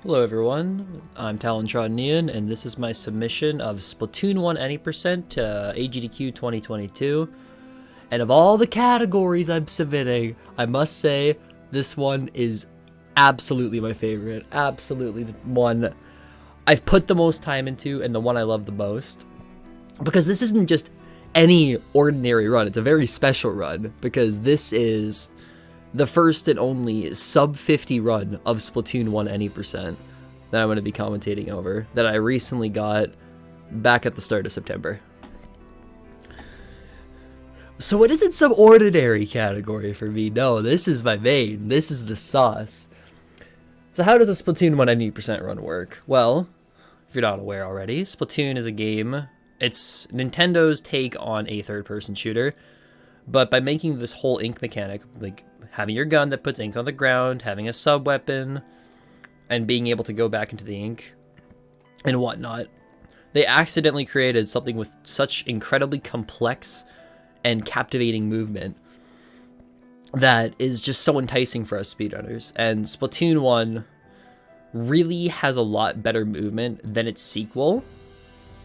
Hello everyone, I'm Talontrod and this is my submission of Splatoon 1 Any% to AGDQ 2022. And of all the categories I'm submitting, I must say this one is absolutely my favorite. Absolutely the one I've put the most time into and the one I love the most. Because this isn't just any ordinary run, it's a very special run because this is the first and only sub 50 run of Splatoon 1 Any% that I'm going to be commentating over, that I recently got back at the start of September. So it isn't some ordinary category for me. No, this is my main. This is the sauce. So how does a Splatoon 1 Any% run work? Well, if you're not aware already, Splatoon is a game. It's Nintendo's take on a third-person shooter, but by making this whole ink mechanic, like having your gun that puts ink on the ground, having a sub-weapon, and being able to go back into the ink and whatnot, they accidentally created something with such incredibly complex and captivating movement that is just so enticing for us speedrunners. And Splatoon 1 really has a lot better movement than its sequel,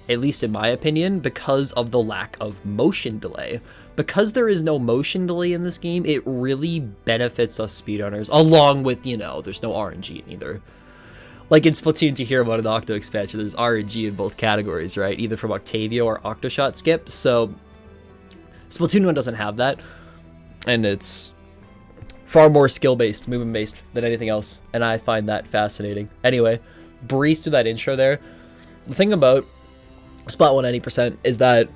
at least in my opinion, because of the lack of motion delay. Because there is no motion delay in this game, it really benefits us speedrunners, along with, there's no RNG in either. Like in Splatoon 2 Hero Mode and the Octo expansion, there's RNG in both categories, right? Either from Octavio or Octoshot skip. So Splatoon 1 doesn't have that, and it's far more skill-based, movement-based than anything else, and I find that fascinating. Anyway, breeze through that intro there. The thing about Splat 1 Any% is that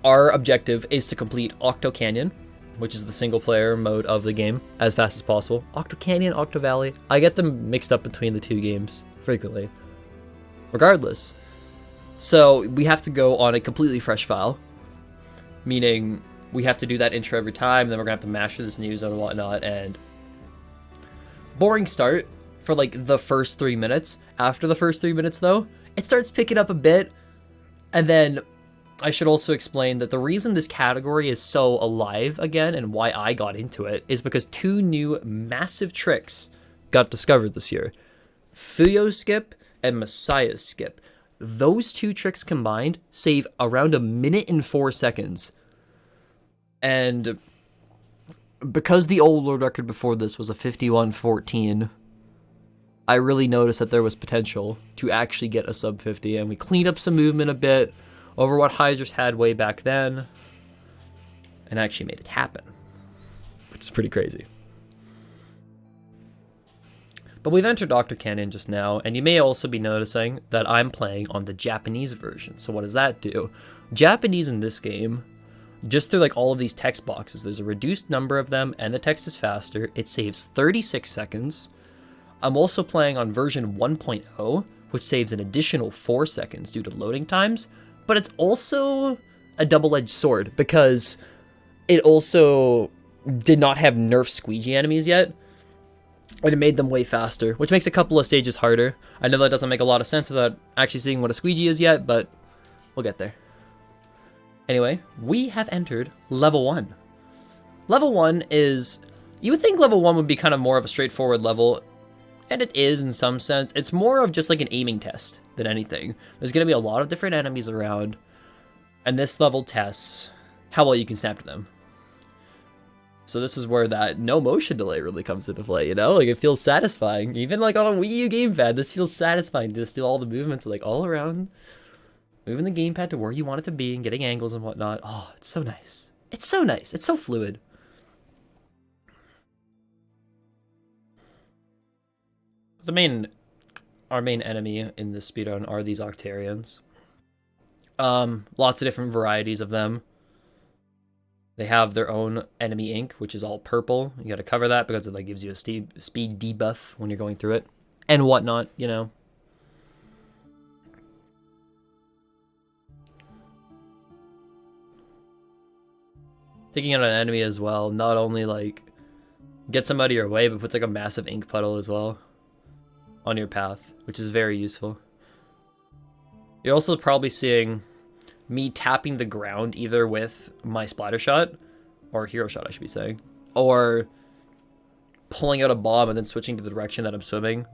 our objective is to complete Octo Canyon, which is the single player mode of the game, as fast as possible. Octo Canyon, Octo Valley, I get them mixed up between the two games frequently. Regardless, so we have to go on a completely fresh file, meaning we have to do that intro every time, then we're gonna have to mash through this news and whatnot, and boring start for like the first 3 minutes. After the first 3 minutes though, it starts picking up a bit, and then I should also explain that the reason this category is so alive again and why I got into it is because two new massive tricks got discovered this year. Fuyo Skip and Messiah Skip. Those two tricks combined save around 1 minute and 4 seconds. And because the old world record before this was a 51:14, I really noticed that there was potential to actually get a sub 50, and we cleaned up some movement a bit over what Hydrus had way back then, and actually made it happen, which is pretty crazy. But we've entered Octo Canyon just now, and you may also be noticing that I'm playing on the Japanese version. So what does that do? Japanese in this game, just through like all of these text boxes, there's a reduced number of them, and the text is faster. It saves 36 seconds. I'm also playing on version 1.0, which saves an additional 4 seconds due to loading times. But it's also a double-edged sword because it also did not have nerf squeegee enemies yet, and it made them way faster, which makes a couple of stages harder. I know that doesn't make a lot of sense without actually seeing what a squeegee is yet, but we'll get there. Anyway, we have entered level 1. Level 1 is, you would think level 1 would be kind of more of a straightforward level, and it is in some sense. It's more of just like an aiming test than anything. There's going to be a lot of different enemies around, and this level tests how well you can snap to them. So this is where that no motion delay really comes into play, Like, it feels satisfying. Even like on a Wii U gamepad, this feels satisfying to just do all the movements like all around, moving the gamepad to where you want it to be and getting angles and whatnot. Oh, it's so nice. It's so nice. It's so fluid. Our main enemy in this speedrun are these Octarians. Lots of different varieties of them. They have their own enemy ink, which is all purple. You gotta cover that because it like gives you a speed debuff when you're going through it, and whatnot, Taking out an enemy as well, not only like gets them out of your way, but puts like a massive ink puddle as well on your path, which is very useful. You're also probably seeing me tapping the ground either with my splatter shot, or hero shot I should be saying, or pulling out a bomb and then switching to the direction that I'm swimming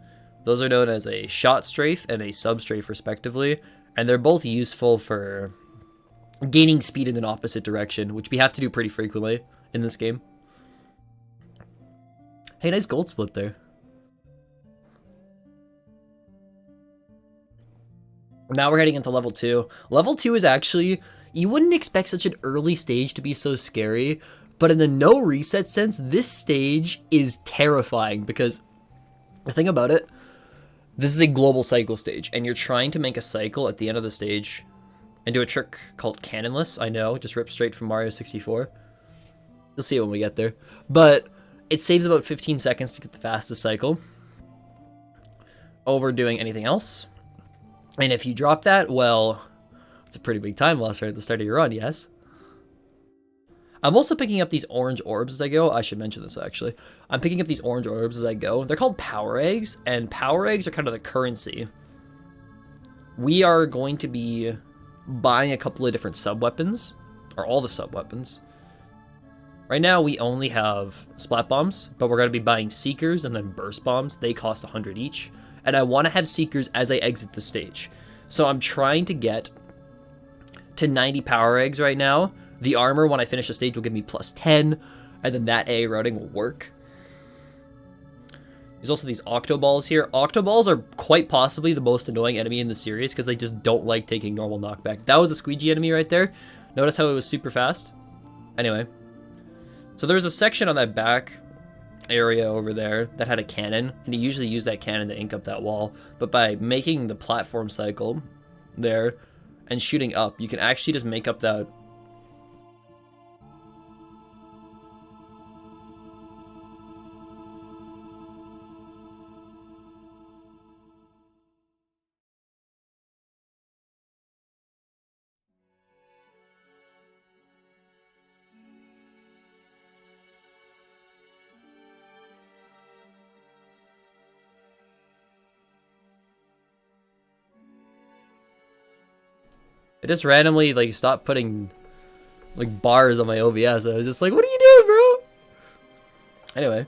Those are known as a shot strafe and a sub strafe respectively, and they're both useful for gaining speed in an opposite direction, which we have to do pretty frequently in this game. Hey, nice gold split there. Now we're heading into level 2. Level 2 is actually, you wouldn't expect such an early stage to be so scary, but in the no reset sense, this stage is terrifying because the thing about it, this is a global cycle stage, and you're trying to make a cycle at the end of the stage and do a trick called cannonless. I know, just rip straight from Mario 64. You'll see it when we get there. But it saves about 15 seconds to get the fastest cycle over doing anything else. And if you drop that, well, it's a pretty big time loss right at the start of your run, yes? I'm also picking up these orange orbs as I go. I should mention this, actually. I'm picking up these orange orbs as I go. They're called power eggs, and power eggs are kind of the currency. We are going to be buying a couple of different sub-weapons, or all the sub-weapons. Right now, we only have splat bombs, but we're going to be buying seekers and then burst bombs. They cost 100 each. And I want to have seekers as I exit the stage. So I'm trying to get to 90 power eggs right now. The armor, when I finish the stage, will give me plus 10, and then that A routing will work. There's also these Octoballs here. Octoballs are quite possibly the most annoying enemy in the series because they just don't like taking normal knockback. That was a squeegee enemy right there. Notice how it was super fast? Anyway. So there was a section on that back area over there that had a cannon, and you usually use that cannon to ink up that wall. But by making the platform cycle there and shooting up, you can actually just make up that. It just randomly like stopped putting like bars on my OBS. I was just like, what are you doing, bro? Anyway,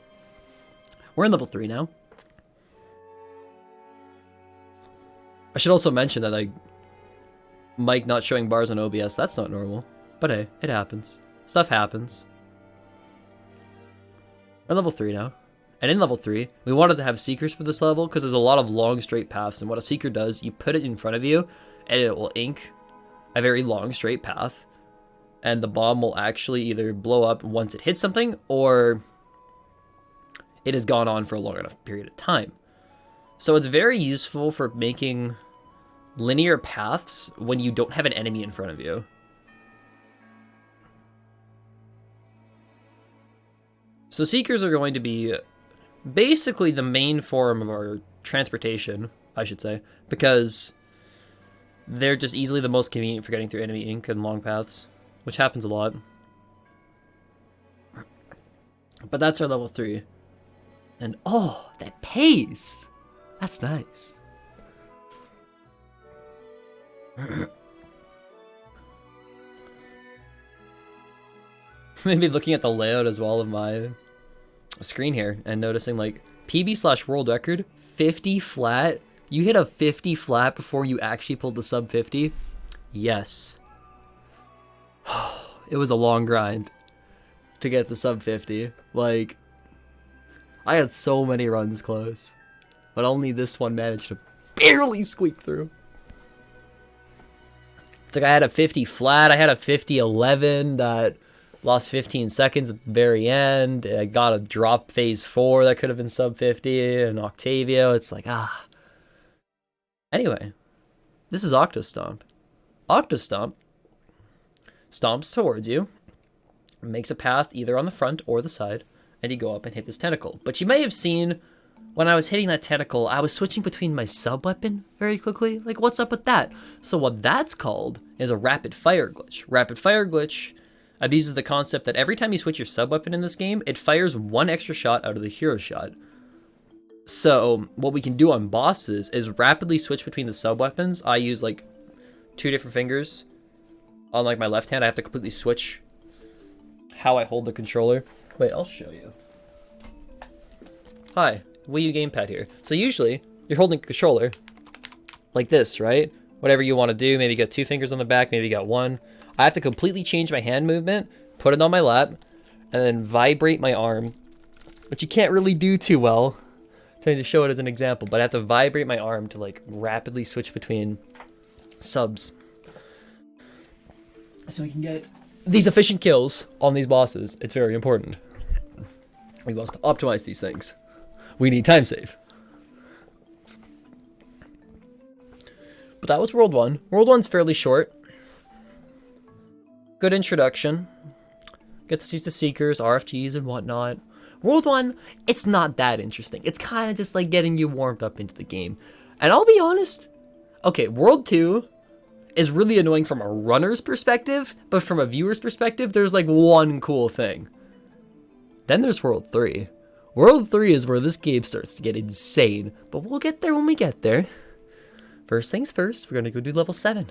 we're in level 3 now. I should also mention that like Mike not showing bars on OBS, that's not normal. But hey, it happens. Stuff happens. We're in level 3 now. And in level 3, we wanted to have seekers for this level because there's a lot of long straight paths, and what a seeker does, you put it in front of you and it will ink a very long straight path, and the bomb will actually either blow up once it hits something, or it has gone on for a long enough period of time. So it's very useful for making linear paths when you don't have an enemy in front of you. So seekers are going to be basically the main form of our transportation, I should say, because they're just easily the most convenient for getting through enemy ink and long paths, which happens a lot. But that's our level 3. And oh, that pace! That's nice. Maybe looking at the layout as well of my screen here and noticing like PB/world record 50 flat. You hit a 50 flat before you actually pulled the sub 50? Yes. It was a long grind to get the sub 50. Like, I had so many runs close, but only this one managed to barely squeak through. It's like I had a 50 flat, I had a 50-11 that lost 15 seconds at the very end. I got a drop phase 4 that could have been sub 50, and Octavio, it's like, ah. Anyway, this is Octostomp. Octostomp stomps towards you, makes a path either on the front or the side, and you go up and hit this tentacle. But you may have seen when I was hitting that tentacle, I was switching between my sub-weapon very quickly. Like, what's up with that? So what that's called is a rapid fire glitch. Rapid fire glitch abuses the concept that every time you switch your sub-weapon in this game, it fires one extra shot out of the hero shot. So what we can do on bosses is rapidly switch between the sub-weapons. I use like 2 different fingers on like my left hand. I have to completely switch how I hold the controller. Wait, I'll show you. Hi, Wii U gamepad here. So usually you're holding a controller like this, right? Whatever you want to do, maybe you got 2 fingers on the back, maybe you got 1. I have to completely change my hand movement, put it on my lap, and then vibrate my arm, which you can't really do too well. I'm trying to show it as an example, but I have to vibrate my arm to like rapidly switch between subs. So we can get these efficient kills on these bosses. It's very important. We must optimize these things. We need time save. But that was World 1. World 1's fairly short. Good introduction. Get to see the Seekers, RFGs, and whatnot. World 1, it's not that interesting. It's kind of just like getting you warmed up into the game. And I'll be honest, okay, World 2 is really annoying from a runner's perspective, but from a viewer's perspective, there's like one cool thing. Then there's World 3. World 3 is where this game starts to get insane, but we'll get there when we get there. First things first, we're gonna go do level 7.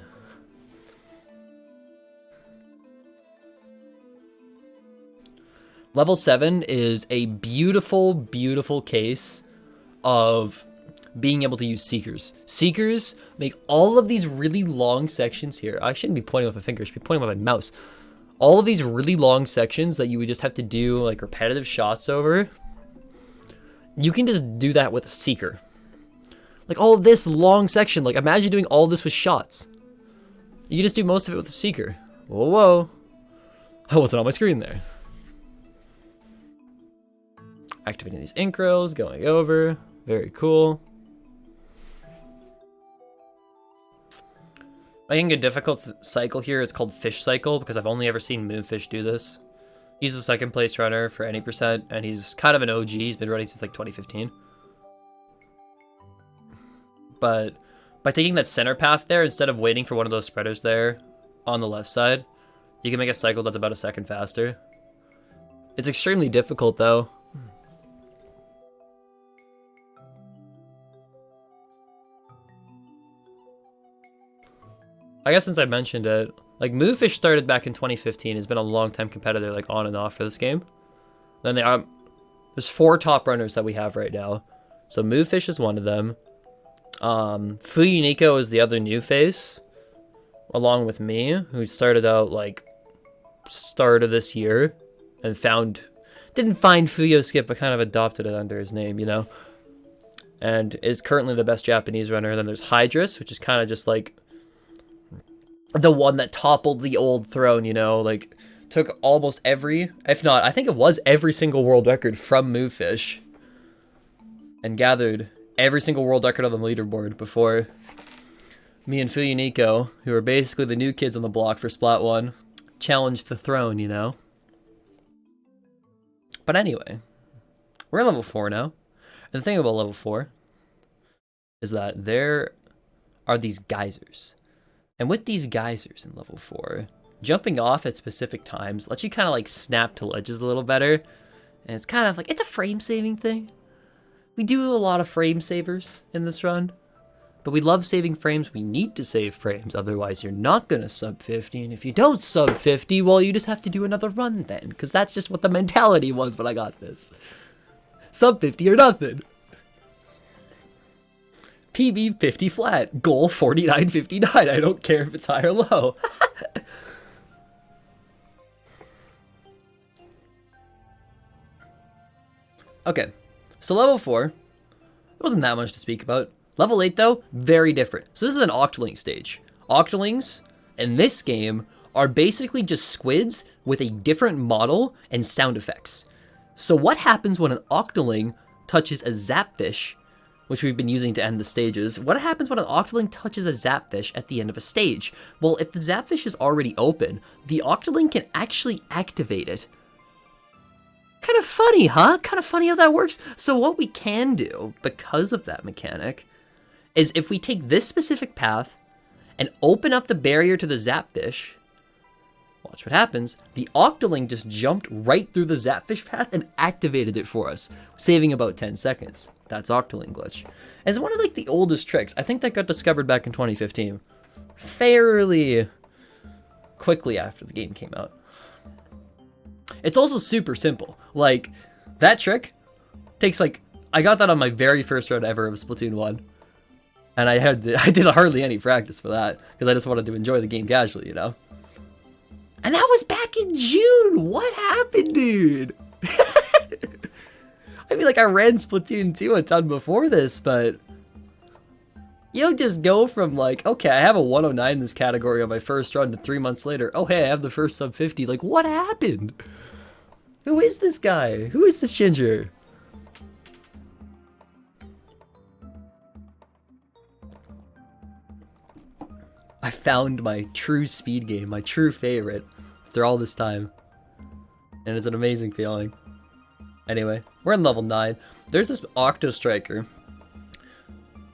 Level 7 is a beautiful, beautiful case of being able to use Seekers. Seekers make all of these really long sections here. I shouldn't be pointing with my finger, I should be pointing with my mouse. All of these really long sections that you would just have to do like repetitive shots over. You can just do that with a Seeker. Like all of this long section, like imagine doing all this with shots. You can just do most of it with a Seeker. Whoa, whoa. I wasn't on my screen there. Activating these incros, going over. Very cool. I think a difficult cycle here is called Fish Cycle because I've only ever seen Moonfish do this. He's the second place runner for any percent, and he's kind of an OG. He's been running since like 2015. But by taking that center path there, instead of waiting for one of those spreaders there on the left side, you can make a cycle that's about a second faster. It's extremely difficult though. I guess since I mentioned it, like Moonfish started back in 2015, has been a long time competitor, like on and off for this game. Then there's 4 top runners that we have right now. So Moonfish is one of them. Fuyuniko is the other new face, along with me, who started out like start of this year and didn't find Fuyo Skip, but kind of adopted it under his name, you know, and is currently the best Japanese runner. Then there's Hydrus, which is kind of just like the one that toppled the old throne, you know, like took almost every, if not, I think it was every single world record from Moonfish and gathered every single world record on the leaderboard before me and Fuyuniko, who are basically the new kids on the block for Splat 1, challenged the throne, you know? But anyway, we're at level 4 now. And the thing about level 4 is that there are these geysers. And with these geysers in level 4, jumping off at specific times lets you kind of like snap to ledges a little better. And it's kind of like, it's a frame saving thing. We do a lot of frame savers in this run, but we love saving frames. We need to save frames, otherwise you're not gonna sub 50, and if you don't sub 50, well, you just have to do another run then, because that's just what the mentality was when I got this. Sub 50 or nothing. PB 50 flat, goal 49.59, I don't care if it's high or low. Okay. So level 4, there wasn't that much to speak about. Level 8 though, very different. So this is an Octoling stage. Octolings in this game are basically just squids with a different model and sound effects. So what happens when an Octoling touches a Zapfish, which we've been using to end the stages? What happens when an Octoling touches a Zapfish at the end of a stage? Well, if the Zapfish is already open, the Octoling can actually activate it. Kind of funny, huh? Kind of funny how that works. So what we can do, because of that mechanic, is if we take this specific path and open up the barrier to the Zapfish, watch what happens. The Octoling just jumped right through the Zapfish path and activated it for us, saving about 10 seconds. That's Octoling glitch. It's one of like the oldest tricks. I think that got discovered back in 2015, fairly quickly after the game came out. It's also super simple. Like, that trick takes like I got that on my very first run ever of Splatoon 1. And I did hardly any practice for that, because I just wanted to enjoy the game casually, you know? And that was back in June! What happened, dude? I mean, like, I ran Splatoon 2 a ton before this, but... You don't just go from, like, okay, I have a 109 in this category on my first run, to 3 months later, oh, hey, I have the first sub 50. Like, what happened? Who is this guy? Who is this ginger? I found my true speed game, my true favorite, after all this time. And it's an amazing feeling. Anyway, we're in level 9. There's this Octo Striker.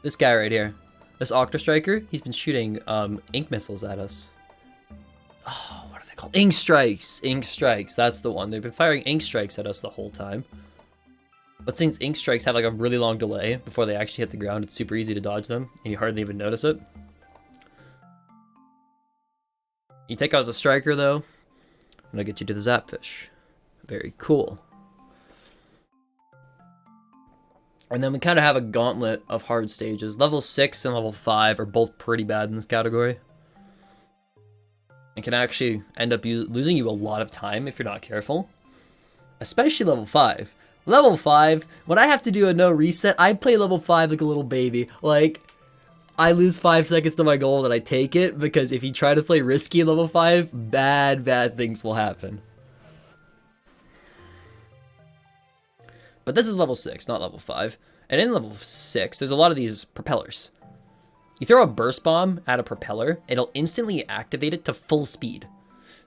This guy right here. This Octo Striker, he's been shooting ink missiles at us. Oh, what are they called? Ink Strikes! Ink Strikes, that's the one. They've been firing Ink Strikes at us the whole time. But since Ink Strikes have like a really long delay before they actually hit the ground, it's super easy to dodge them, and you hardly even notice it. You take out the Striker though, I'm gonna get you to the Zapfish. Very cool. And then we kind of have a gauntlet of hard stages. Level 6 and level 5 are both pretty bad in this category. And can actually end up losing you a lot of time if you're not careful. Especially level 5. Level 5, when I have to do a no reset, I play level 5 like a little baby. Like, I lose 5 seconds to my goal and I take it, because if you try to play risky in level 5, bad things will happen. But this is level 6, not level 5. And in level 6, there's a lot of these propellers. You throw a burst bomb at a propeller, it'll instantly activate it to full speed.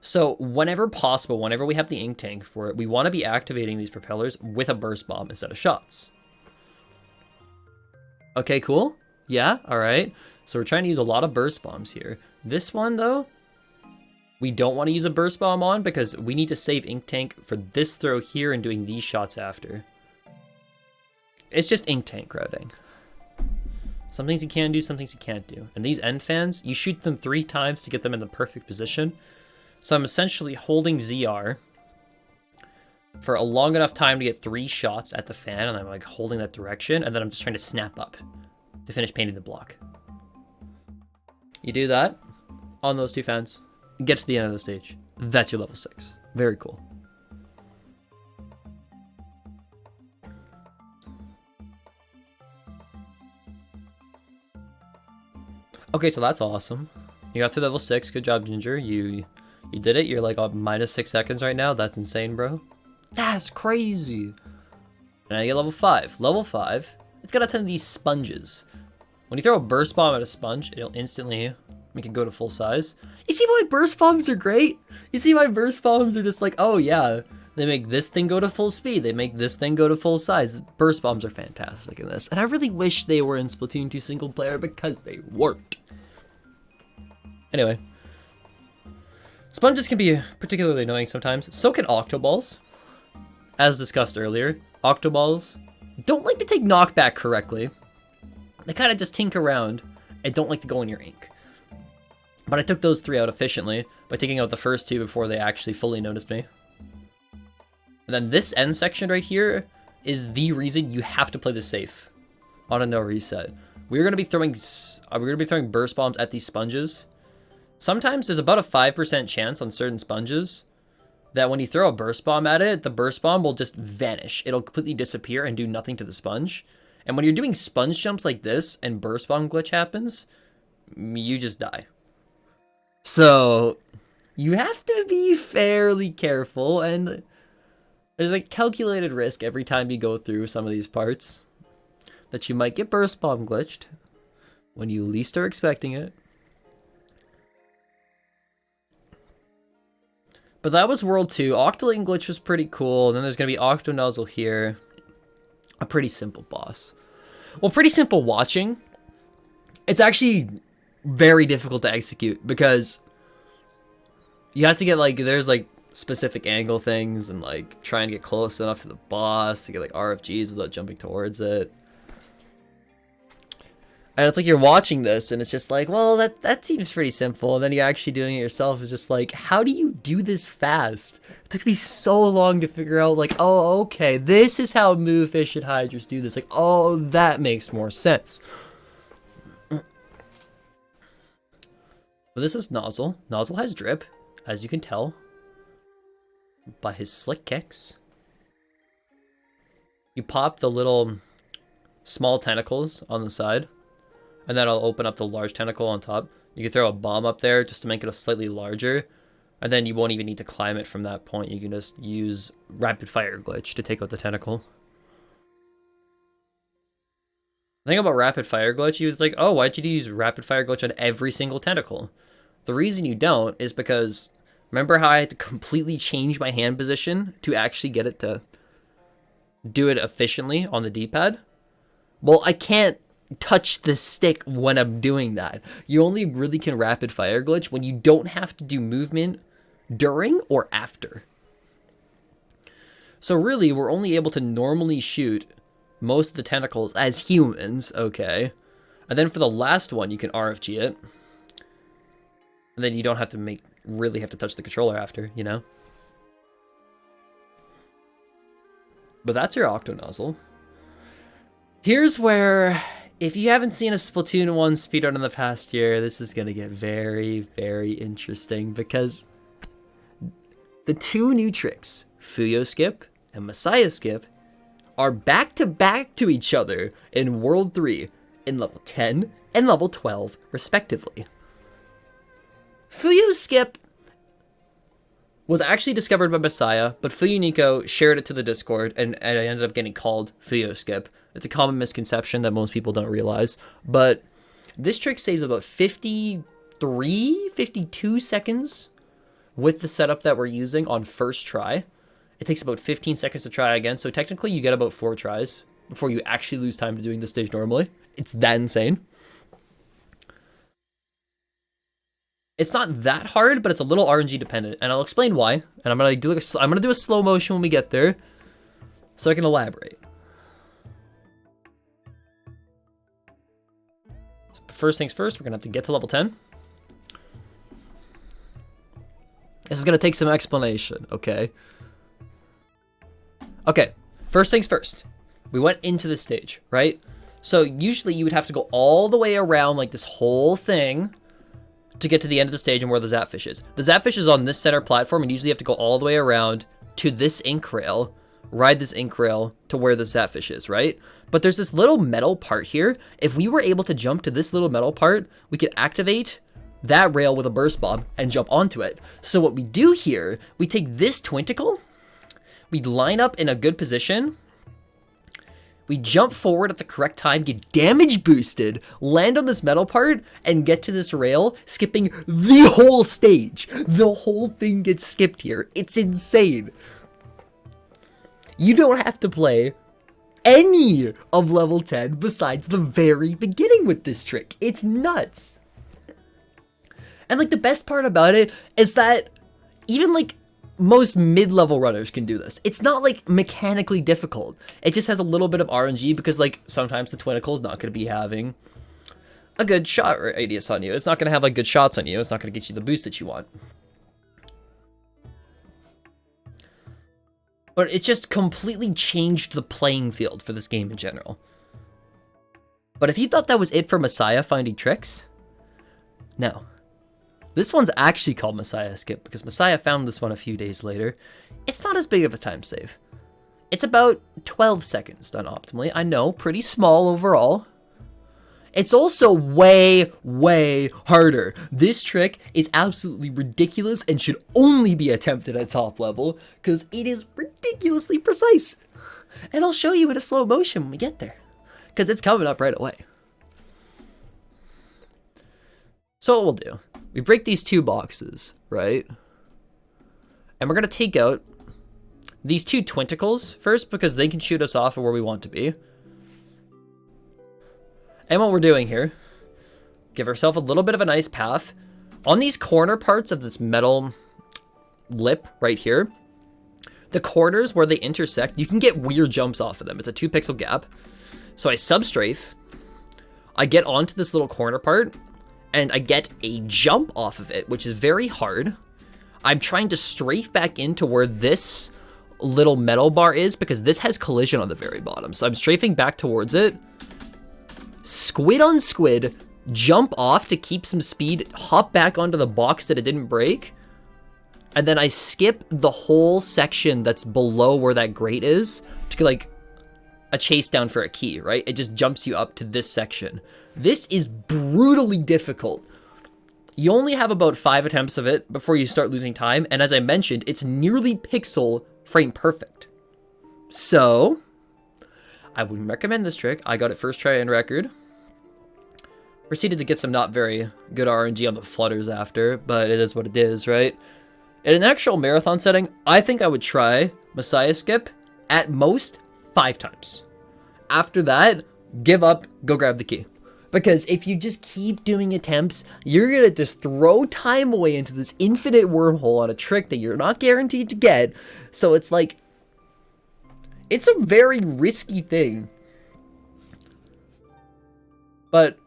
So whenever possible, whenever we have the ink tank for it, we want to be activating these propellers with a burst bomb instead of shots. Okay, cool. Yeah, alright. So we're trying to use a lot of burst bombs here. This one, though, we don't want to use a burst bomb on because we need to save ink tank for this throw here and doing these shots after. It's just ink tank routing. Some things you can do, some things you can't do. And these end fans, you shoot them 3 times to get them in the perfect position. So I'm essentially holding ZR for a long enough time to get 3 shots at the fan, and I'm like holding that direction, and then I'm just trying to snap up to finish painting the block. You do that on those 2 fans, get to the end of the stage. That's your level 6. Very cool. Okay, so that's awesome. You got through level 6. Good job, Ginger. You did it. You're like on minus 6 seconds right now. That's insane, bro. That's crazy. And now you get level 5. Level 5, it's got a ton of these sponges. When you throw a burst bomb at a sponge, it'll instantly make it go to full size. You see why burst bombs are great? You see why burst bombs are just like, oh yeah, they make this thing go to full speed. They make this thing go to full size. Burst bombs are fantastic in this. And I really wish they were in Splatoon 2 single player because they weren't. Anyway. Sponges can be particularly annoying sometimes. So can Octoballs. As discussed earlier, Octoballs don't like to take knockback correctly. They kind of just tink around and don't like to go in your ink. But I took those 3 out efficiently by taking out the first 2 before they actually fully noticed me. And then this end section right here is the reason you have to play this safe on a no reset. We're gonna be throwing burst bombs at these sponges. Sometimes there's about a 5% chance on certain sponges that when you throw a burst bomb at it, the burst bomb will just vanish. It'll completely disappear and do nothing to the sponge. And when you're doing sponge jumps like this and burst bomb glitch happens, you just die. So you have to be fairly careful, and there's a calculated risk every time you go through some of these parts that you might get burst bomb glitched when you least are expecting it. But that was World 2. Octoling glitch was pretty cool. And then there's going to be Octo Nozzle here. A pretty simple boss. Well, pretty simple watching. It's actually very difficult to execute because you have to get like, there's like specific angle things and like try and get close enough to the boss to get like RFGs without jumping towards it. And it's like you're watching this and it's just like, well, that seems pretty simple. And then you're actually doing it yourself. It's just like, how do you do this fast? It took me so long to figure out, like, oh, okay, this is how Movefish and Hydras do this. Like, oh, that makes more sense. But this is Nozzle. Nozzle has drip, as you can tell by his slick kicks. You pop the little small tentacles on the side, and then I'll open up the large tentacle on top. You can throw a bomb up there just to make it a slightly larger, and then you won't even need to climb it from that point. You can just use rapid fire glitch to take out the tentacle. The thing about rapid fire glitch, you was like, oh, why'd you use rapid fire glitch on every single tentacle? The reason you don't is because, remember how I had to completely change my hand position to actually get it to do it efficiently on the D-pad? Well, I can't touch the stick when I'm doing that. You only really can rapid fire glitch when you don't have to do movement during or after. So really, we're only able to normally shoot most of the tentacles as humans, okay? And then for the last one, you can RFG it. And then you don't have to really have to touch the controller after, you know? But that's your Octo Nozzle. Here's where, if you haven't seen a Splatoon 1 speedrun in the past year, this is going to get very, very interesting, because the two new tricks, Fuyo Skip and Messiah Skip, are back-to-back to each other in World 3 in level 10 and level 12, respectively. Fuyo Skip was actually discovered by Messiah, but Fuyo Nico shared it to the Discord, and it ended up getting called Fuyo Skip. It's a common misconception that most people don't realize, but this trick saves about 53, 52 seconds with the setup that we're using on first try. It takes about 15 seconds to try again, so technically you get about 4 tries before you actually lose time to doing this stage normally. It's that insane. It's not that hard, but it's a little RNG dependent, and I'll explain why. And I'm gonna do a slow motion when we get there, so I can elaborate. So first things first, we're gonna have to get to level 10. This is gonna take some explanation, okay? Okay, first things first. We went into the stage, right? So usually you would have to go all the way around like this whole thing to get to the end of the stage and where the Zapfish is. The Zapfish is on this center platform, and usually you have to go all the way around to this ink rail, ride this ink rail to where the Zapfish is, right? But there's this little metal part here. If we were able to jump to this little metal part, we could activate that rail with a burst bomb and jump onto it. So what we do here, we take this twinticle, we line up in a good position, we jump forward at the correct time, get damage boosted, land on this metal part, and get to this rail, skipping the whole stage. The whole thing gets skipped here. It's insane. You don't have to play any of level 10 besides the very beginning with this trick. It's nuts. And like the best part about it is that even like most mid-level runners can do this. It's not like mechanically difficult. It just has a little bit of RNG because like sometimes the twinticle is not going to be having a good shot radius on you. It's not going to have like good shots on you. It's not going to get you the boost that you want. But it just completely changed the playing field for this game in general. But if you thought that was it for Messiah finding tricks, no. This one's actually called Messiah Skip because Messiah found this one a few days later. It's not as big of a time save. It's about 12 seconds done optimally. I know, pretty small overall. It's also way, way harder. This trick is absolutely ridiculous and should only be attempted at top level because it is ridiculously precise. And I'll show you in a slow motion when we get there because it's coming up right away. So what we'll do, we break these two boxes, right? And we're going to take out these two twinticles first because they can shoot us off of where we want to be. And what we're doing here, give ourselves a little bit of a nice path. On these corner parts of this metal lip right here, the corners where they intersect, you can get weird jumps off of them. It's a 2 pixel gap. So I substrafe. I get onto this little corner part, and I get a jump off of it, which is very hard. I'm trying to strafe back into where this little metal bar is, because this has collision on the very bottom. So I'm strafing back towards it. Squid on squid, jump off to keep some speed, hop back onto the box that it didn't break, and then I skip the whole section that's below where that grate is to get like a chase down for a key, right? It just jumps you up to this section. This is brutally difficult. You only have about 5 attempts of it before you start losing time, and as I mentioned, it's nearly pixel frame perfect. So, I wouldn't recommend this trick. I got it first try in record. Proceeded to get some not very good RNG on the flutters after, but it is what it is, right? In an actual marathon setting, I think I would try Messiah Skip at most 5 times. After that, give up, go grab the key. Because if you just keep doing attempts, you're going to just throw time away into this infinite wormhole on a trick that you're not guaranteed to get. So it's like, it's a very risky thing. But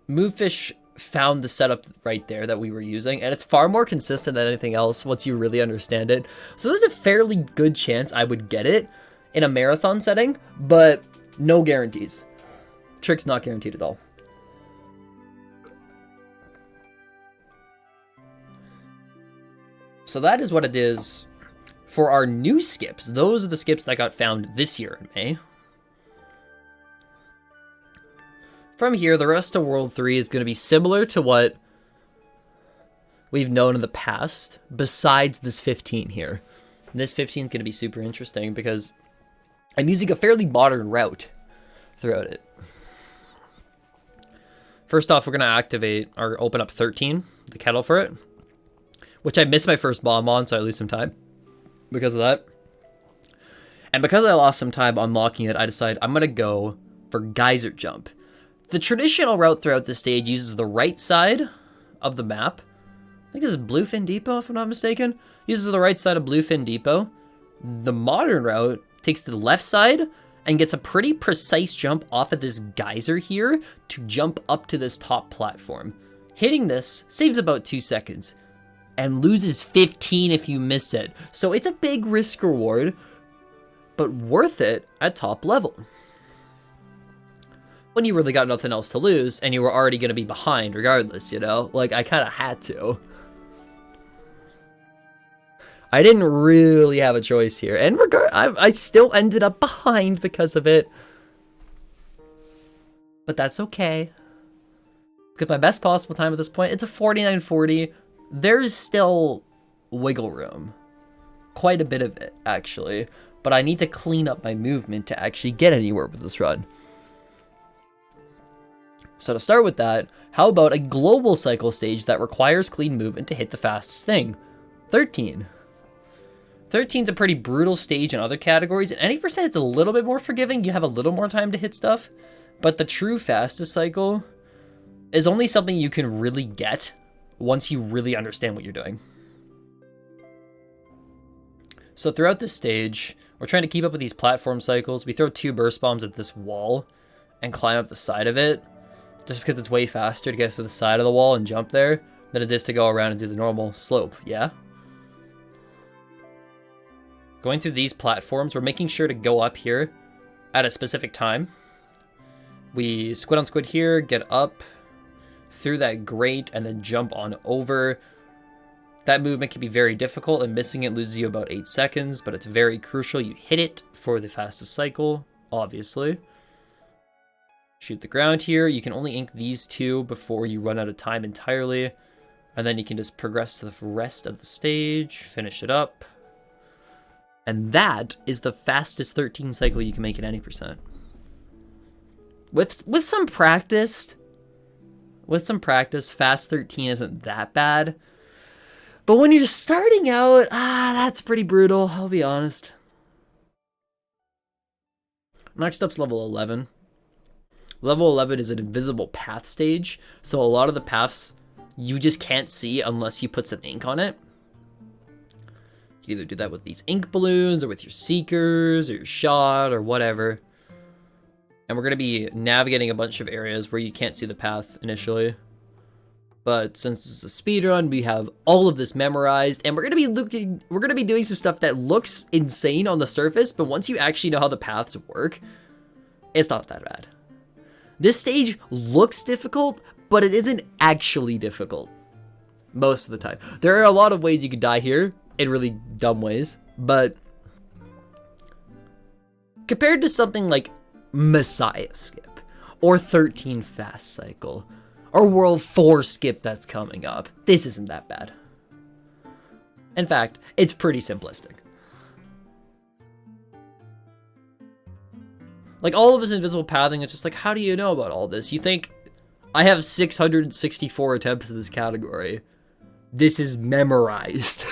Movefish found the setup right there that we were using, and it's far more consistent than anything else once you really understand it. So there's a fairly good chance I would get it in a marathon setting, but no guarantees. Trick's not guaranteed at all. So that is what it is for our new skips. Those are the skips that got found this year in May. From here, the rest of World 3 is going to be similar to what we've known in the past, besides this 15 here. And this 15 is going to be super interesting because I'm using a fairly modern route throughout it. First off, we're going to activate or open up 13, the kettle for it, which I missed my first bomb on, so I lose some time because of that. And because I lost some time unlocking it, I decided I'm going to go for Geyser Jump. The traditional route throughout this stage uses the right side of the map. I think this is Bluefin Depot, if I'm not mistaken. Uses the right side of Bluefin Depot. The modern route takes the left side and gets a pretty precise jump off of this geyser here to jump up to this top platform. Hitting this saves about 2 seconds and loses 15 if you miss it. So it's a big risk reward, but worth it at top level. When you really got nothing else to lose, and you were already going to be behind regardless, you know? Like, I kind of had to. I didn't really have a choice here. And I still ended up behind because of it. But that's okay. Because my best possible time at this point, it's a 49:40. There's still wiggle room. Quite a bit of it, actually. But I need to clean up my movement to actually get anywhere with this run. So to start with that, how about a global cycle stage that requires clean movement to hit the fastest thing? 13. 13's a pretty brutal stage in other categories. In any percent, it's a little bit more forgiving. You have a little more time to hit stuff. But the true fastest cycle is only something you can really get once you really understand what you're doing. So throughout this stage, we're trying to keep up with these platform cycles. We throw 2 burst bombs at this wall and climb up the side of it, just because it's way faster to get to the side of the wall and jump there than it is to go around and do the normal slope, yeah? Going through these platforms, we're making sure to go up here at a specific time. We squid on squid here, get up through that grate, and then jump on over. That movement can be very difficult, and missing it loses you about 8 seconds, but it's very crucial you hit it for the fastest cycle, obviously. Shoot the ground here. You can only ink these 2 before you run out of time entirely. And then you can just progress to the rest of the stage, finish it up. And that is the fastest 13 cycle you can make at any percent. With some practice, fast 13 isn't that bad. But when you're starting out, that's pretty brutal, I'll be honest. Next up's level 11. Level 11 is an invisible path stage, so a lot of the paths you just can't see unless you put some ink on it. You can either do that with these ink balloons, or with your seekers, or your shot, or whatever. And we're going to be navigating a bunch of areas where you can't see the path initially. But since it's a speedrun, we have all of this memorized, and we're going to be doing some stuff that looks insane on the surface, but once you actually know how the paths work, it's not that bad. This stage looks difficult, but it isn't actually difficult most of the time. There are a lot of ways you could die here in really dumb ways, but compared to something like Messiah Skip or 13 Fast Cycle or World 4 Skip that's coming up, this isn't that bad. In fact, it's pretty simplistic. Like, all of this invisible pathing, it's just like, how do you know about all this? You think, I have 664 attempts in this category. This is memorized.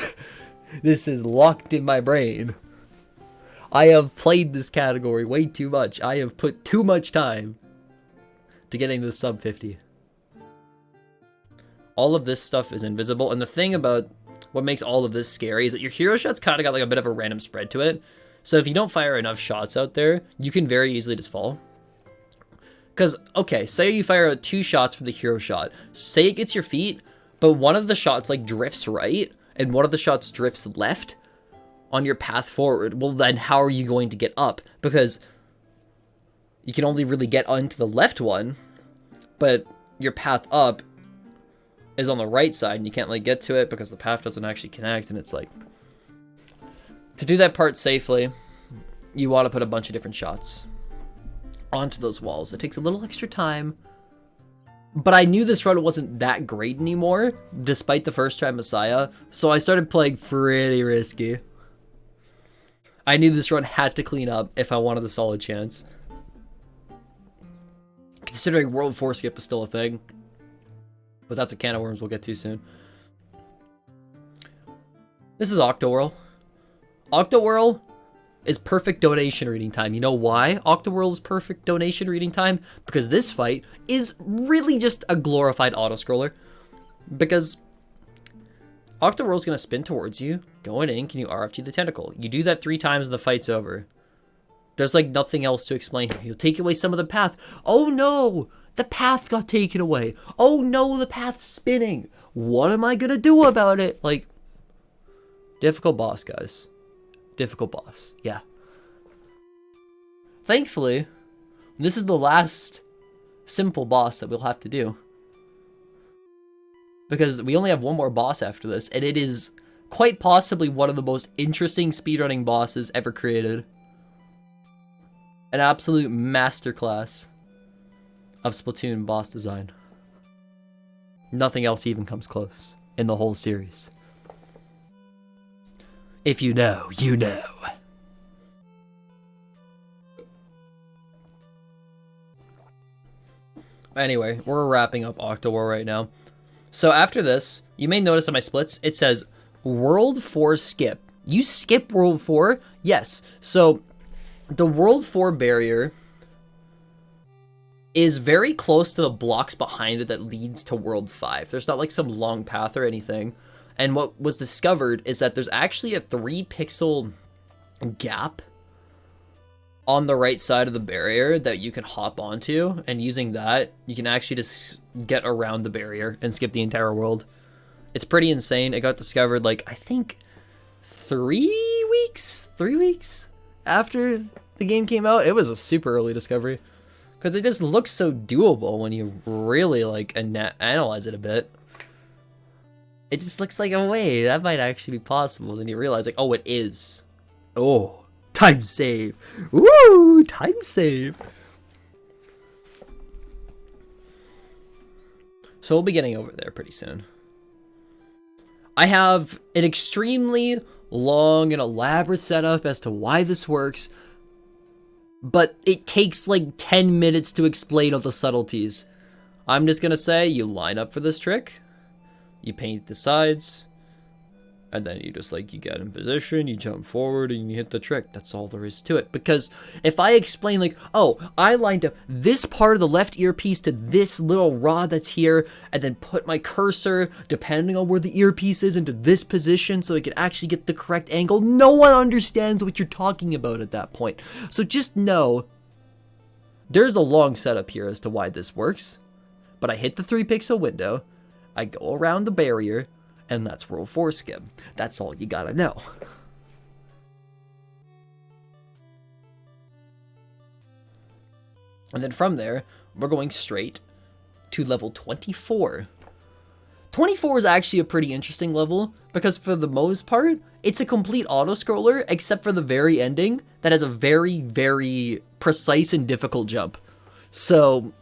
This is locked in my brain. I have played this category way too much. I have put too much time to getting this sub 50. All of this stuff is invisible, and the thing about what makes all of this scary is that your hero shot's kind of got like a bit of a random spread to it. So if you don't fire enough shots out there, you can very easily just fall. Because, okay, say you fire out 2 shots from the hero shot. Say it gets your feet, but one of the shots like drifts right, and one of the shots drifts left on your path forward. Well, then how are you going to get up? Because you can only really get onto the left one, but your path up is on the right side, and you can't like get to it because the path doesn't actually connect, and it's like, to do that part safely, you want to put a bunch of different shots onto those walls. It takes a little extra time, but I knew this run wasn't that great anymore, despite the first try Messiah, so I started playing pretty risky. I knew this run had to clean up if I wanted a solid chance. Considering World 4 Skip is still a thing, but that's a can of worms we'll get to soon. This is Octowhirl. Octowhirl is perfect donation reading time. You know why Octowhirl is perfect donation reading time? Because this fight is really just a glorified auto-scroller. Because Octowhirl's going to spin towards you, going in, can you RFG the tentacle? You do that 3 times and the fight's over. There's like nothing else to explain here. You'll take away some of the path. Oh no! The path got taken away. Oh no, the path's spinning. What am I going to do about it? Like, difficult boss, guys. Difficult boss, yeah. Thankfully, this is the last simple boss that we'll have to do. Because we only have one more boss after this, and it is quite possibly one of the most interesting speedrunning bosses ever created. An absolute masterclass of Splatoon boss design. Nothing else even comes close in the whole series. If you know, you know. Anyway, we're wrapping up Octowhirl right now. So after this, you may notice on my splits, it says World 4 Skip. You skip World 4? Yes. So the World 4 barrier is very close to the blocks behind it that leads to World 5. There's not like some long path or anything. And what was discovered is that there's actually a 3 pixel gap on the right side of the barrier that you can hop onto, and using that, you can actually just get around the barrier and skip the entire world. It's pretty insane. It got discovered, like, I think 3 weeks after the game came out. It was a super early discovery, because it just looks so doable when you really, like, analyze it a bit. It just looks like, oh wait, that might actually be possible. Then you realize, like, oh, it is. Oh, time save. Woo, time save. So we'll be getting over there pretty soon. I have an extremely long and elaborate setup as to why this works, but it takes like 10 minutes to explain all the subtleties. I'm just gonna say, you line up for this trick. You paint the sides, and then you just, like, you get in position, you jump forward, and you hit the trick. That's all there is to it. Because if I explain, like, oh, I lined up this part of the left earpiece to this little rod that's here, and then put my cursor, depending on where the earpiece is, into this position so I can actually get the correct angle, no one understands what you're talking about at that point. So just know There's a long setup here as to why this works, but I hit the 3 pixel window, I go around the barrier, and that's World 4 skip. That's all you gotta know. And then from there, we're going straight to level 24. 24 is actually a pretty interesting level, because for the most part, it's a complete auto-scroller, except for the very ending, that has a very, very precise and difficult jump. So,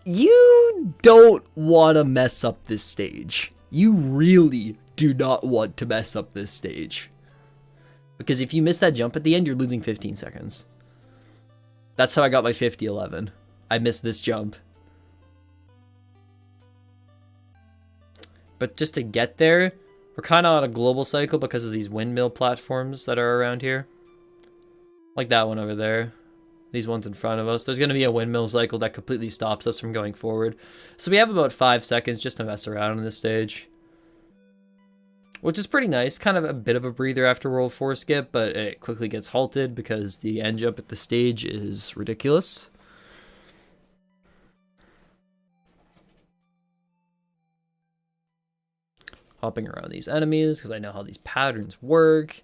you don't want to mess up this stage. You really do not want to mess up this stage. Because if you miss that jump at the end, you're losing 15 seconds. That's how I got my 50-11. I missed this jump. But just to get there, we're kind of on a global cycle because of these windmill platforms that are around here. Like that one over there. These ones in front of us. There's going to be a windmill cycle that completely stops us from going forward. So we have about 5 seconds just to mess around on this stage. Which is pretty nice. Kind of a bit of a breather after World 4 skip, but it quickly gets halted because the end jump at the stage is ridiculous. Hopping around these enemies because I know how these patterns work.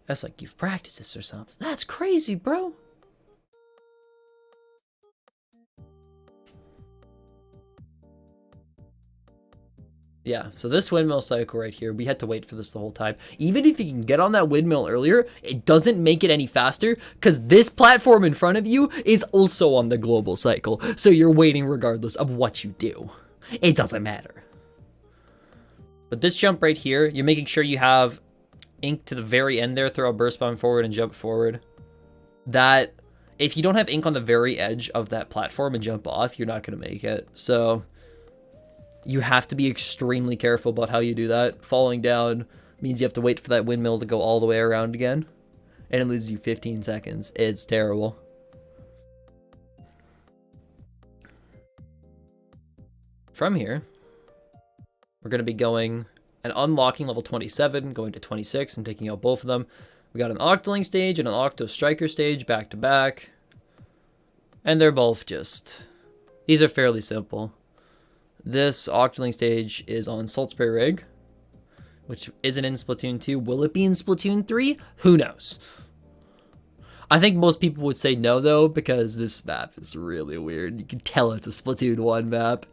That's like you've practiced this or something. That's crazy, bro. Yeah, so this windmill cycle right here, we had to wait for this the whole time. Even if you can get on that windmill earlier, it doesn't make it any faster because this platform in front of you is also on the global cycle. So you're waiting regardless of what you do. It doesn't matter. But this jump right here, you're making sure you have ink to the very end there, throw a burst bomb forward and jump forward. That, if you don't have ink on the very edge of that platform and jump off, you're not going to make it. So you have to be extremely careful about how you do that. Falling down means you have to wait for that windmill to go all the way around again. And it loses you 15 seconds. It's terrible. From here, we're going to be going and unlocking level 27, going to 26 and taking out both of them. We got an Octoling stage and an Octo Striker stage back to back. And they're both just... these are fairly simple. This Octoling stage is on Salisbury Rig, which isn't in Splatoon 2. Will it be in Splatoon 3? Who knows? I think most people would say no, though, because this map is really weird. You can tell it's a Splatoon 1 map.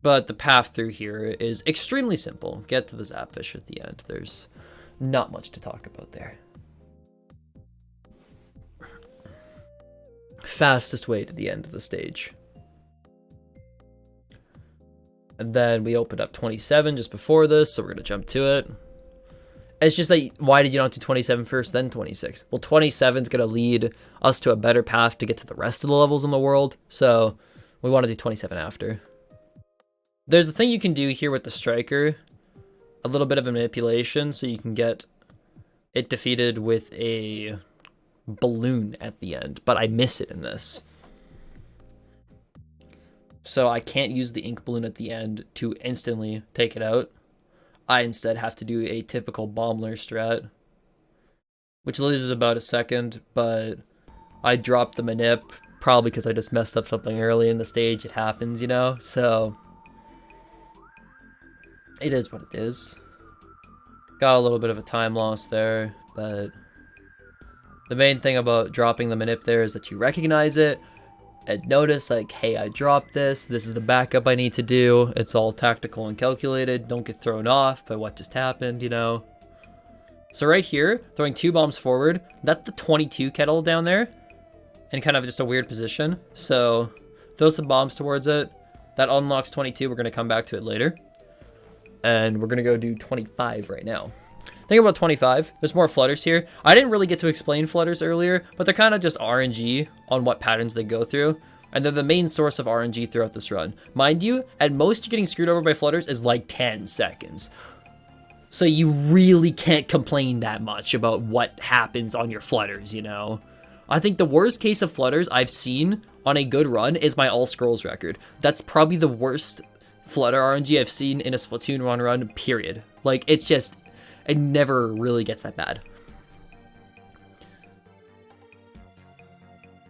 But the path through here is extremely simple. Get to the Zapfish at the end. There's not much to talk about there. Fastest way to the end of the stage. And then we opened up 27 just before this, so we're going to jump to it. It's just that, why did you not do 27 first, then 26? Well, 27 is going to lead us to a better path to get to the rest of the levels in the world, so we want to do 27 after. There's a thing you can do here with the Striker, a little bit of a manipulation, so you can get it defeated with a balloon at the end, but I miss it in this. So I can't use the ink balloon at the end to instantly take it out. I instead have to do a typical bombler strat, which loses about a second, but I dropped the manip, probably because I just messed up something early in the stage. It happens, you know? So it is what it is. Got a little bit of a time loss there, but the main thing about dropping the manip there is that you recognize it and notice, like, hey, I dropped this. This is the backup I need to do. It's all tactical and calculated. Don't get thrown off by what just happened, you know? So right here, throwing 2 bombs forward, that's the 22 kettle down there, and kind of just a weird position. So throw some bombs towards it. That unlocks 22. We're going to come back to it later. And we're going to go do 25 right now. Think about 25. There's more flutters here. I didn't really get to explain flutters earlier, but they're kind of just RNG on what patterns they go through. And they're the main source of RNG throughout this run. Mind you, at most, you're getting screwed over by flutters is like 10 seconds. So you really can't complain that much about what happens on your flutters, you know? I think the worst case of flutters I've seen on a good run is my All Scrolls record. That's probably the worst flutter RNG I've seen in a Splatoon run, period. Like, it's just... It never really gets that bad.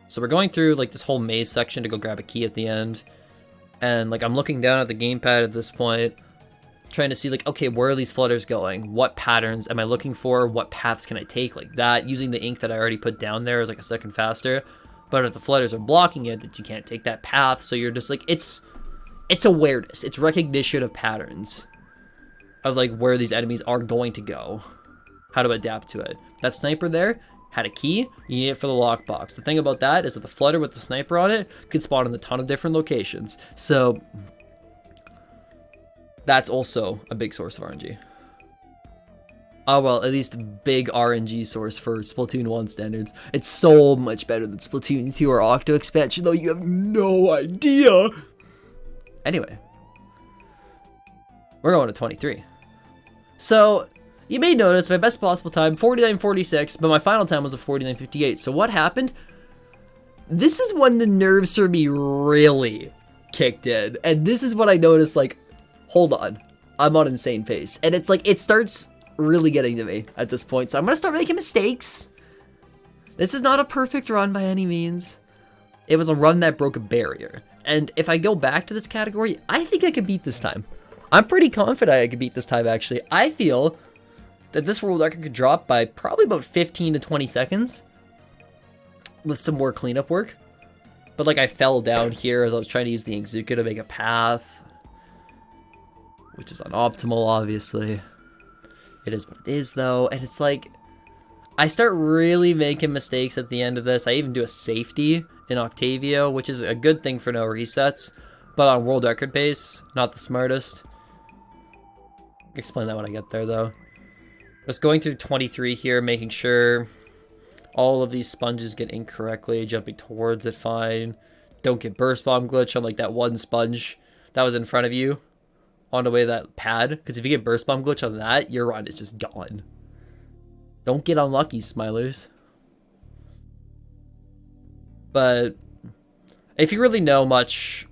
So we're going through like this whole maze section to go grab a key at the end. And like I'm looking down at the gamepad at this point, trying to see like, okay, where are these flutters going? What patterns am I looking for? What paths can I take? Like that, using the ink that I already put down there is like a second faster. But if the flutters are blocking it, that you can't take that path. So you're just like, it's awareness. It's recognition of patterns of like where these enemies are going to go. How to adapt to it. That sniper there had a key. You need it for the lockbox. The thing about that is that the flutter with the sniper on it could spawn in a ton of different locations. So that's also a big source of RNG. Oh, well, at least a big RNG source for Splatoon 1 standards. It's so much better than Splatoon 2 or Octo expansion, though you have no idea. Anyway, we're going to 23. So you may notice my best possible time, 49.46, but my final time was a 49.58. So what happened? This is when the nerves for me really kicked in. And this is what I noticed, like, hold on, I'm on insane pace. And it's like, it starts really getting to me at this point. So I'm going to start making mistakes. This is not a perfect run by any means. It was a run that broke a barrier. And if I go back to this category, I think I could beat this time. I'm pretty confident I could beat this time, actually. I feel that this world record could drop by probably about 15 to 20 seconds with some more cleanup work. But like I fell down here as I was trying to use the Inkzuka to make a path, which is unoptimal, obviously. It is what it is, though. And it's like, I start really making mistakes at the end of this. I even do a safety in Octavio, which is a good thing for no resets. But on world record pace, not the smartest. Explain that when I get there, though. Just going through 23 here, making sure all of these sponges get ink correctly. Jumping towards it fine. Don't get burst bomb glitch on like that one sponge that was in front of you on the way to that pad, because if you get burst bomb glitch on that, your run is just gone. Don't get unlucky, Smilers. But if you really know much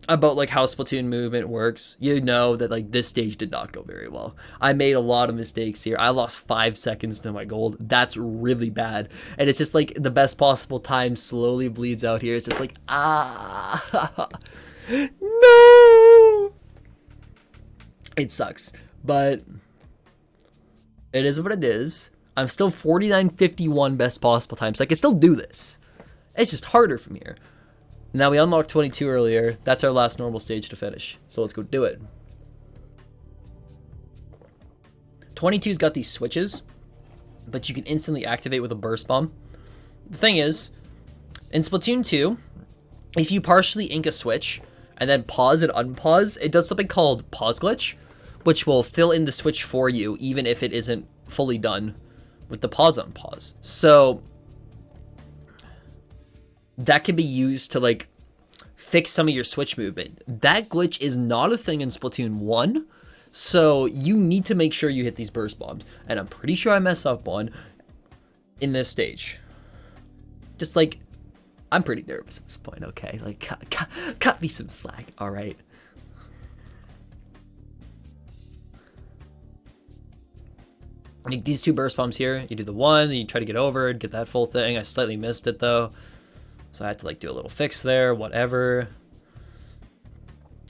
about like how Splatoon movement works, you know that like this stage did not go very well. I made a lot of mistakes here. I lost 5 seconds to my gold. That's really bad. And it's just like the best possible time slowly bleeds out here. It's just like, no! It sucks, but it is what it is. I'm still 49.51 best possible time, so I can still do this. It's just harder from here. Now we unlocked 22 earlier. That's our last normal stage to finish, so let's go do it. 22's got these switches, but you can instantly activate with a burst bomb. The thing is, in Splatoon 2, if you partially ink a switch and then pause and unpause, it does something called pause glitch, which will fill in the switch for you, even if it isn't fully done with the pause unpause. So that can be used to like fix some of your switch movement. That glitch is not a thing in Splatoon 1, so you need to make sure you hit these burst bombs. And I'm pretty sure I messed up one in this stage. Just like, I'm pretty nervous at this point, okay? Like, cut me some slack, all right? Like these two burst bombs here, you do the one, then you try to get over and get that full thing. I slightly missed it though, so I had to like do a little fix there, whatever.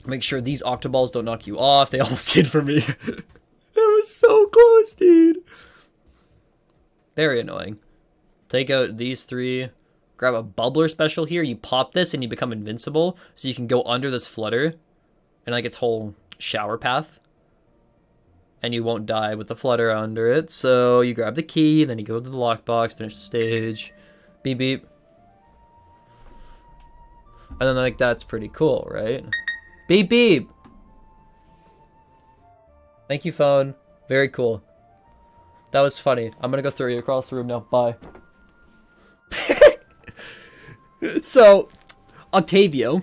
Make sure these octoballs don't knock you off. They almost did for me. That was so close, dude. Very annoying. Take out these three, grab a bubbler special here. You pop this and you become invincible, so you can go under this flutter and like its whole shower path. And you won't die with the flutter under it. So you grab the key, then you go to the lockbox, finish the stage. Beep, beep. And then like that's pretty cool, right? Beep, beep. Thank you, phone. Very cool. That was funny. I'm gonna go throw you across the room now. Bye. So, Octavio,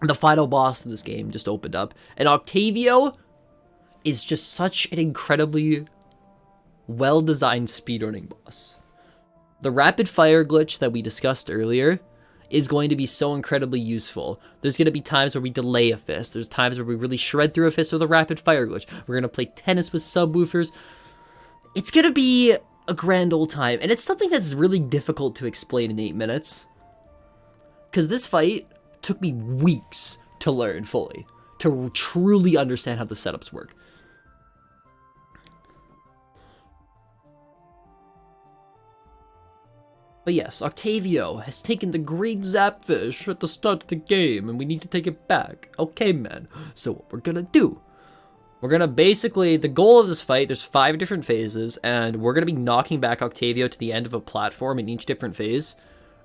the final boss in this game, just opened up. And Octavio is just such an incredibly well-designed speedrunning boss. The rapid fire glitch that we discussed earlier is going to be so incredibly useful. There's going to be times where we delay a fist. There's times where we really shred through a fist with a rapid fire glitch. We're going to play tennis with subwoofers. It's gonna be a grand old time, and it's something that's really difficult to explain in 8 minutes. Because this fight took me weeks to learn fully, to truly understand how the setups work. But yes, Octavio has taken the great Zapfish at the start of the game, and we need to take it back. Okay, man. So what we're gonna do, we're gonna basically, the goal of this fight, there's 5 different phases, and we're gonna be knocking back Octavio to the end of a platform in each different phase,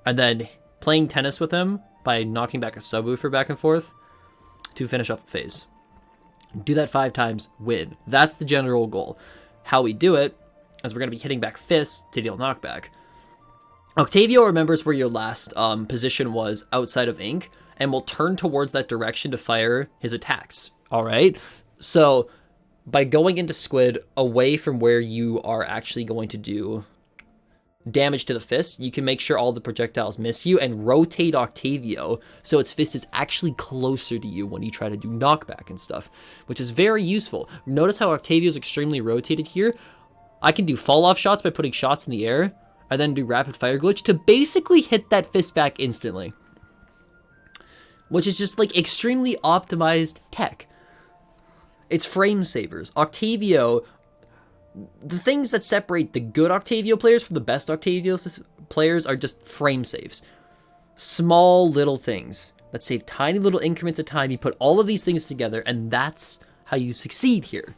and then playing tennis with him by knocking back a subwoofer back and forth to finish off the phase. Do that 5 times, win. That's the general goal. How we do it is we're gonna be hitting back fists to deal knockback. Octavio remembers where your last position was outside of ink, and will turn towards that direction to fire his attacks, alright? So, by going into Squid away from where you are actually going to do damage to the fist, you can make sure all the projectiles miss you, and rotate Octavio so its fist is actually closer to you when you try to do knockback and stuff, which is very useful. Notice how Octavio is extremely rotated here. I can do fall-off shots by putting shots in the air, and then do rapid fire glitch to basically hit that fist back instantly. Which is just like extremely optimized tech. It's frame savers. Octavio, the things that separate the good Octavio players from the best Octavio players are just frame saves. Small little things that save tiny little increments of time. You put all of these things together, and that's how you succeed here.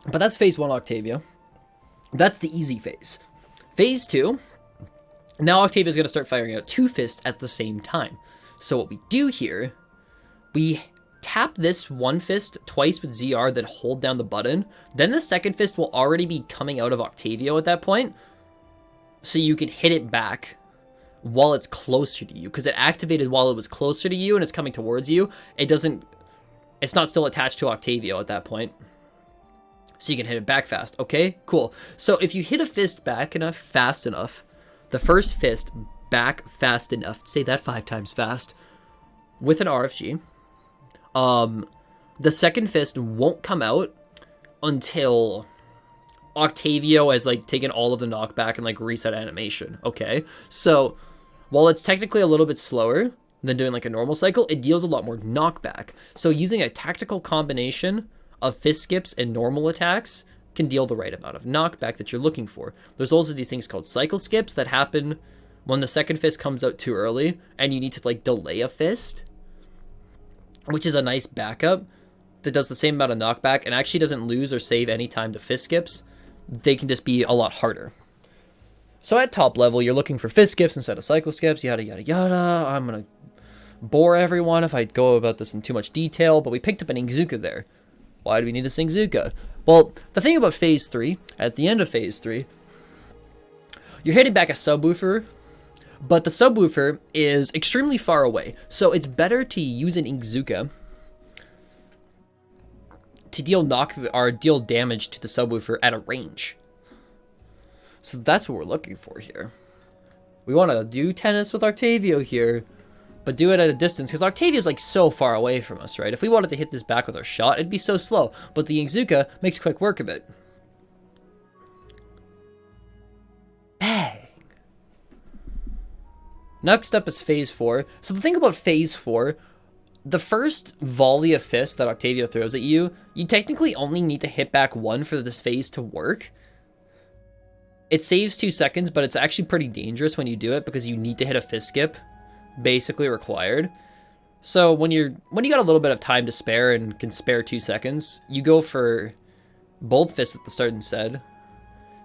But that's phase 1 Octavio. That's the easy phase. Phase 2, now Octavio's going to start firing out 2 fists at the same time. So what we do here, we tap this one fist twice with ZR, then hold down the button. Then the second fist will already be coming out of Octavio at that point. So you can hit it back while it's closer to you. Because it activated while it was closer to you and it's coming towards you. It's not still attached to Octavio at that point. So you can hit it back fast. Okay, cool. So if you hit a fist back enough, fast enough, the first fist back fast enough, say that 5 times fast, with an RFG, the second fist won't come out until Octavio has like taken all of the knockback and like reset animation. Okay, so while it's technically a little bit slower than doing like a normal cycle, it deals a lot more knockback. So using a tactical combination of fist skips and normal attacks can deal the right amount of knockback that you're looking for. There's also these things called cycle skips that happen when the second fist comes out too early and you need to like delay a fist, which is a nice backup that does the same amount of knockback and actually doesn't lose or save any time to fist skips. They can just be a lot harder. So at top level, you're looking for fist skips instead of cycle skips, yada yada yada. I'm gonna bore everyone if I go about this in too much detail, but we picked up an Ingzuka there. Why do we need this Ingzuka? Well, the thing about phase 3, at the end of phase 3, you're hitting back a subwoofer, but the subwoofer is extremely far away. So it's better to use an Ingzuka to deal damage to the subwoofer at a range. So that's what we're looking for here. We want to do tennis with Octavio here, but do it at a distance, because Octavio's like so far away from us, right? If we wanted to hit this back with our shot, it'd be so slow, but the Ingzuka makes quick work of it. Bang! Next up is phase 4. So the thing about phase 4, the first volley of fists that Octavio throws at you, you technically only need to hit back 1 for this phase to work. It saves 2 seconds, but it's actually pretty dangerous when you do it, because you need to hit a fist skip. Basically required. So when you got a little bit of time to spare and can spare 2 seconds, you go for both fists at the start instead,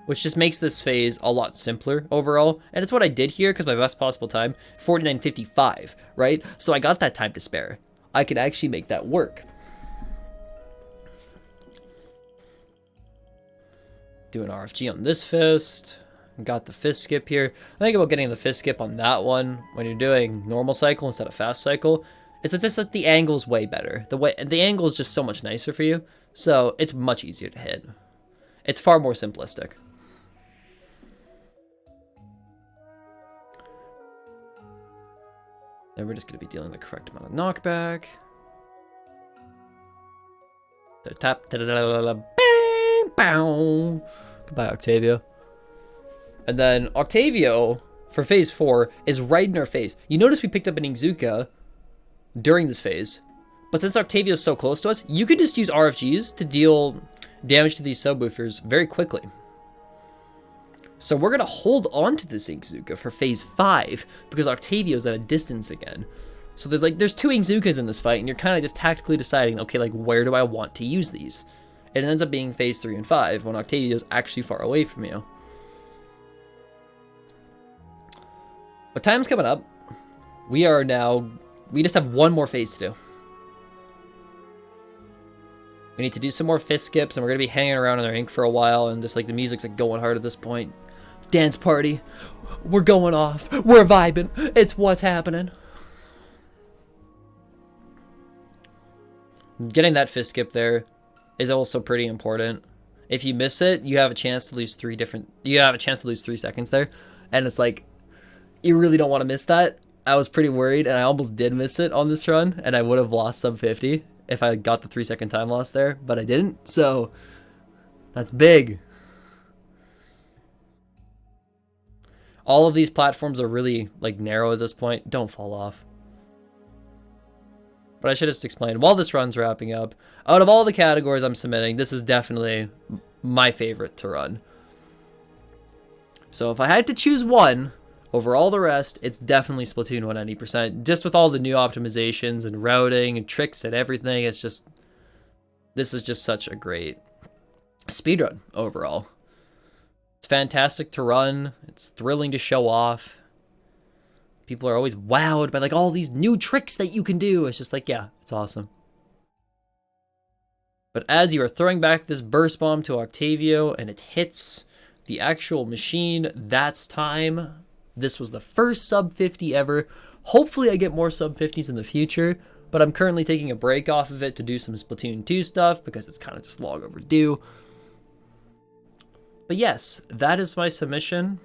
which just makes this phase a lot simpler overall. And it's what I did here, because my best possible time, 49.55, right? So I got that time to spare. I could actually make that work. Do an RFG on this fist. Got the fist skip here. I think about getting the fist skip on that one when you're doing normal cycle instead of fast cycle is that the angle's way better. The angle is just so much nicer for you, so it's much easier to hit. It's far more simplistic. Then we're just going to be dealing the correct amount of knockback. The tap. Bang, bow. Goodbye, Octavio. And then Octavio for phase 4 is right in our face. You notice we picked up an Izuka during this phase, but since Octavio is so close to us, you could just use RFGs to deal damage to these subwoofers very quickly. So we're gonna hold on to this Izuka for phase 5 because Octavio's at a distance again. So there's 2 Izukas in this fight, and you're kind of just tactically deciding, okay, like where do I want to use these? And it ends up being phase 3 and 5 when Octavio's actually far away from you. But time's coming up. We just have one more phase to do. We need to do some more fist skips, and we're gonna be hanging around in our ink for a while, and just like the music's like going hard at this point. Dance party. We're going off. We're vibing. It's what's happening. Getting that fist skip there is also pretty important. If you miss it, you have a chance to lose 3 seconds there, and it's like you really don't want to miss that. I was pretty worried, and I almost did miss it on this run, and I would have lost sub 50 if I got the 3-second time loss there, but I didn't, so that's big. All of these platforms are really like narrow at this point. Don't fall off. But I should just explain, while this run's wrapping up, out of all the categories I'm submitting, this is definitely my favorite to run. So if I had to choose one over all the rest, it's definitely Splatoon 190%. Just with all the new optimizations and routing and tricks and everything, this is just such a great speedrun overall. It's fantastic to run. It's thrilling to show off. People are always wowed by like all these new tricks that you can do. It's just like, yeah, it's awesome. But as you are throwing back this burst bomb to Octavio and it hits the actual machine, that's time. This was the first sub 50 ever. Hopefully I get more sub 50s in the future, but I'm currently taking a break off of it to do some Splatoon 2 stuff because it's kind of just long overdue. But yes, that is my submission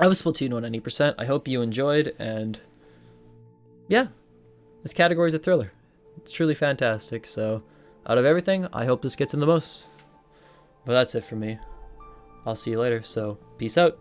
of Splatoon 190%. I hope you enjoyed, and yeah, this category is a thriller. It's truly fantastic, so out of everything, I hope this gets in the most. But that's it for me. I'll see you later, so peace out.